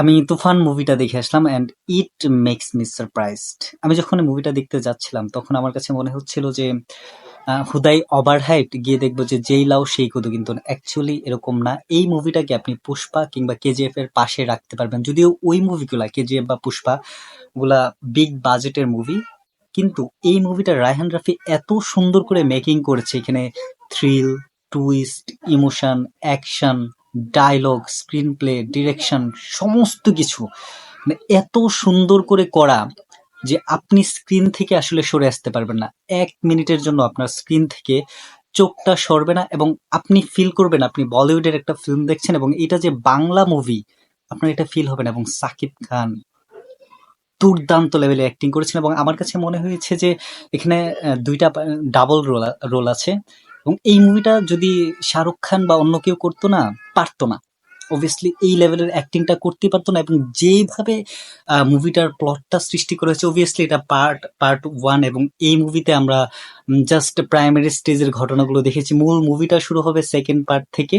আমি তুফান মুভিটা দেখে আসলাম and it makes me surprised. আমি যখন মুভিটা দেখতে যাচ্ছিলাম তখন আমার কাছে মনে হচ্ছিল যে হুদাই ওভার হাইপড, গিয়ে দেখবো যে যেই লাও সেই কদু, কিন্তু অ্যাকচুয়ালি এরকম না। এই মুভিটাকে আপনি পুষ্পা কিংবা কেজিএফ এর পাশে রাখতে পারবেন, যদিও ওই মুভিগুলা কেজিএফ বা পুষ্পা গুলা বিগ বাজেটের মুভি, কিন্তু এই মুভিটা রায়হান রাফি এত সুন্দর করে মেকিং করেছে। এখানে thrill, twist, emotion, action, dialogue, screenplay, direction, সমস্ত কিছু মানে এত সুন্দর করে করা যে আপনি স্ক্রিন থেকে আসলে সরে আসতে পারবেন না। ১ মিনিটের জন্য আপনার স্ক্রিন থেকে চোখটা সরবে না এবং আপনি ফিল করবেন আপনি বলিউডের একটা ফিল্ম দেখছেন এবং এটা যে বাংলা মুভি, আপনার এটা ফিল হবে না। এবং সাকিব খান দুর্দান্ত লেভেলে অ্যাক্টিং করেছেন এবং আমার কাছে মনে হয়েছে যে এখানে ২ টা ডাবল রোল আছে এবং এই মুভিটা যদি শাহরুখ খান বা অন্য কেউ করতো না, পারতো না। অবভিয়াসলি এই লেভেলের অ্যাক্টিংটা করতেই পারতো না এবং যেইভাবে মুভিটার প্লটটা সৃষ্টি করেছে, অবভিয়াসলি এটা পার্ট 1 এবং এই মুভিতে আমরা জাস্ট প্রাইমারি স্টেজের ঘটনাগুলো দেখেছি। মূল মুভিটা শুরু হবে 2nd পার্ট থেকে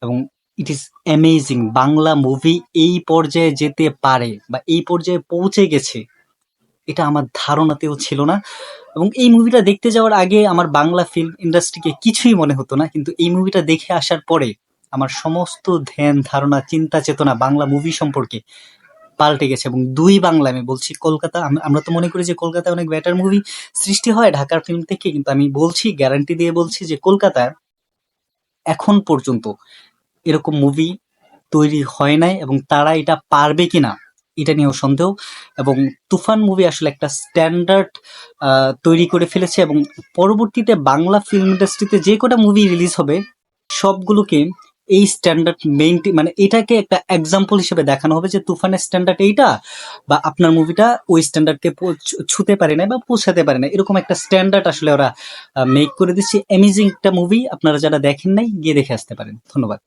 এবং it is amazing. Bangla movie এই পর্যায়ে যেতে পারে বা এই পর্যায়ে পৌঁছে গেছে, এটা আমার ধারণাতেও ছিল না। এবং এই মুভিটা দেখতে যাওয়ার আগে আমার বাংলা ফিল্ম ইন্ডাস্ট্রিকে কিছুই মনে হতো না, কিন্তু এই মুভিটা দেখে আসার পরে আমার সমস্ত ধ্যান ধারণা, চিন্তা চেতনা বাংলা মুভি সম্পর্কে পাল্টে গেছে। এবং ২ বাংলা আমি বলছি, কলকাতা, আমরা তো মনে করি যে কলকাতায় অনেক বেটার মুভি সৃষ্টি হয় ঢাকার ফিল্ম থেকে, কিন্তু আমি বলছি, গ্যারান্টি দিয়ে বলছি যে কলকাতায় এখন পর্যন্ত এরকম মুভি তৈরি হয় নাই এবং তারা এটা পারবে কিনা এটা নিয়েও সন্দেহ। এবং তুফান মুভি আসলে একটা স্ট্যান্ডার্ড তৈরি করে ফেলেছে এবং পরবর্তীতে বাংলা ফিল্ম ইন্ডাস্ট্রিতে যে কটা মুভি রিলিজ হবে সবগুলোকে এই স্ট্যান্ডার্ড মেইনটেইন, মানে এটাকে একটা এক্সাম্পল হিসেবে দেখানো হবে যে তুফানের স্ট্যান্ডার্ড এইটা, বা আপনার মুভিটা ওই স্ট্যান্ডার্ডকে ছুতে পারে না বা পৌঁছাতে পারে না, এরকম একটা স্ট্যান্ডার্ড আসলে ওরা মেক করে দিচ্ছে। অ্যামেজিং একটা মুভি, আপনারা যারা দেখেন নাই গিয়ে দেখে আসতে পারেন। ধন্যবাদ।